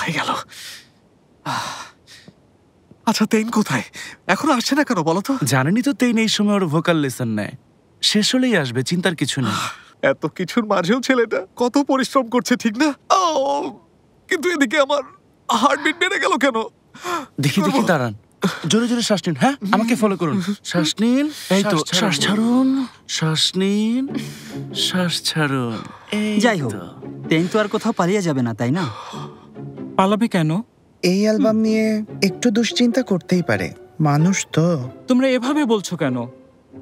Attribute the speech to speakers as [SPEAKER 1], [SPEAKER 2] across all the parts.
[SPEAKER 1] কোথায় গেল? আচ্ছা তেইন কোথায়? এখনো আসছে না কেন বলো তো?
[SPEAKER 2] জানেনই তো তেইন এই সময় ওর ভোকাল লেসন নেয়, শেষ হলেই আসবে, চিন্তার কিছু নেই।
[SPEAKER 1] এত কিছুর মাঝেও ছেলেটা কত পরিশ্রম করছে, ঠিক না? কিন্তু এদিকে আমার হার্টবিট বেড়ে গেল কেন?
[SPEAKER 2] দেখি দাঁড়ান, জোরে জোরে শ্বাস নিন। হ্যাঁ, আমাকে ফলো করুন। শ্বাস নিন, এই তো শ্বাস ছাড়ুন, শ্বাস নিন, শ্বাস ছাড়ুন।
[SPEAKER 3] যাই হোক, তেইন তো আর কোথাও পালিয়ে যাবে না, তাই না?
[SPEAKER 4] পালাবে কেন?
[SPEAKER 5] এই অ্যালবাম নিয়ে একটু দুশ্চিন্তা করতেই পারে, মানুষ তো।
[SPEAKER 4] তোমরা এভাবে বলছো কেন?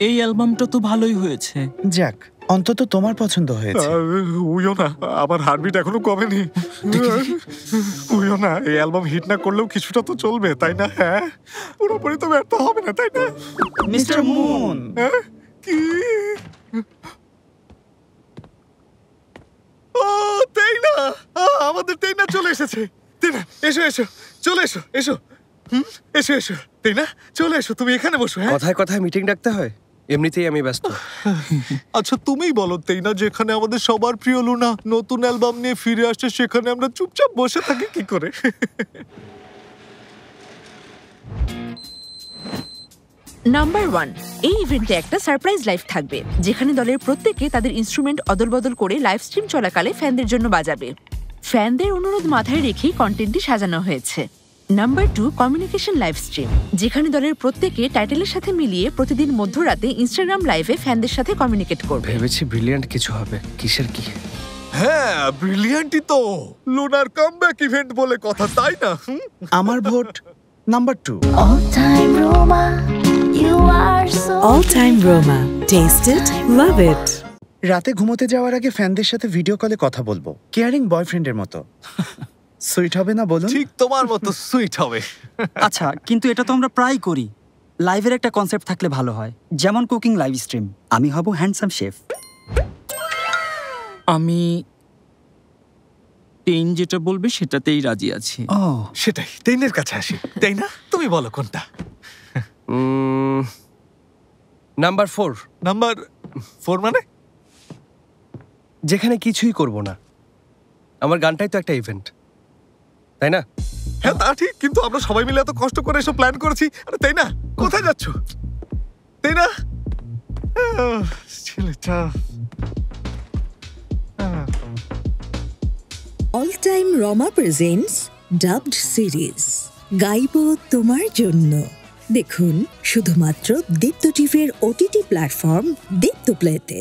[SPEAKER 4] এই অ্যালবামটা তো ভালোই হয়েছে।
[SPEAKER 5] যাক, অন্তত তোমার পছন্দ হয়েছে।
[SPEAKER 1] উইও না, আমার হার্টবিট এখনো কমেনি। উইও না, এই অ্যালবাম হিট না করলেও কিছুটা তো চলবে, তাই না? হ্যাঁ, পুরোপুরি তো ব্যর্থ হবে না, তাই না?
[SPEAKER 5] মিস্টার মুন,
[SPEAKER 1] কি? তেইনা, আমাদের তেইনা চলে এসেছে। তেইনা, এসো এসো, চলে এসো, এসো, এসো এসো। তেইনা, চলে এসো, তুমি এখানে বসো। হ্যাঁ,
[SPEAKER 6] কথায় কথায় মিটিং ডাকতে হয়, এমনিতেই আমি ব্যস্ত।
[SPEAKER 1] আচ্ছা তুমিই বলো তেইনা, যেখানে আমাদের সবার প্রিয় লুনা নতুন অ্যালবাম নিয়ে ফিরে আসছে, সেখানে আমরা চুপচাপ বসে থাকি কি করে?
[SPEAKER 7] নাম্বার 1, এই ইভেন্টে একটা সারপ্রাইজ লাইভ থাকবে, যেখানে দলের প্রত্যেকে তাদের ইনস্ট্রুমেন্ট অদলবদল করে লাইভ স্ট্রিম চলাকালে ফ্যানদের জন্য বাজাবে। ফ্যানদের অনুরোধ মাথায় রেখেই কন্টেন্টটি সাজানো হয়েছে। নাম্বার 2, কমিউনিকেশন লাইভ স্ট্রিম, যেখানে দলের প্রত্যেকে টাইটেলের সাথে মিলিয়ে প্রতিদিন মধ্যরাতে ইনস্টাগ্রাম লাইভে ফ্যানদের সাথে কমিউনিকেট করবে।
[SPEAKER 6] ভেবেছি ব্রিলিয়ান্ট কিছু হবে, কিসের কি?
[SPEAKER 1] হ্যাঁ, ব্রিলিয়ান্টই তো, লুনার কামব্যাক ইভেন্ট বলে কথা, তাই না?
[SPEAKER 5] আমার vote number 2।
[SPEAKER 8] All time Roma, you are so
[SPEAKER 9] All time Roma, taste it, love it.
[SPEAKER 5] রাতে ঘুমোতে যাওয়ার আগে ফ্যানদের সাথে ভিডিও কলে কথা বলবো, কেয়ারিং বয়ফ্রেন্ডের মতো। সুইট হবে না বলুন?
[SPEAKER 1] ঠিক তোমার মতো সুইট হবে।
[SPEAKER 3] আচ্ছা, কিন্তু এটা তো আমরা প্রায় করি। লাইভের একটা কনসেপ্ট থাকলে ভালো হয়, যেমন কুকিং লাইভ স্ট্রিম। আমি হব হ্যান্ডসাম শেফ।
[SPEAKER 4] আমি তেইন যেটা বলবে সেটাতেই রাজি আছি।
[SPEAKER 3] ও,
[SPEAKER 1] সেটাই, তেইনের কাছে আসি। তাই না, তুমি বলো কোনটা?
[SPEAKER 6] নাম্বার 4।
[SPEAKER 1] নাম্বার 4 মানে?
[SPEAKER 6] যেখানে কিছুই করব না, আমার গানটাই তো একটা ইভেন্ট, তাই না?
[SPEAKER 1] হ্যাঁ তা ঠিক, কিন্তু আমরা সবাই মিলে এত কষ্ট করে এসব প্ল্যান করেছি। আরে তাই না, কোথায় যাচ্ছ? তাই না, ছেলেটা।
[SPEAKER 9] All time Roma presents dubbed series গাইবো তোমার জন্য। দেখুন শুধুমাত্র দীপ্ত টিভির OTT প্ল্যাটফর্ম দীপ্ত প্লেতে।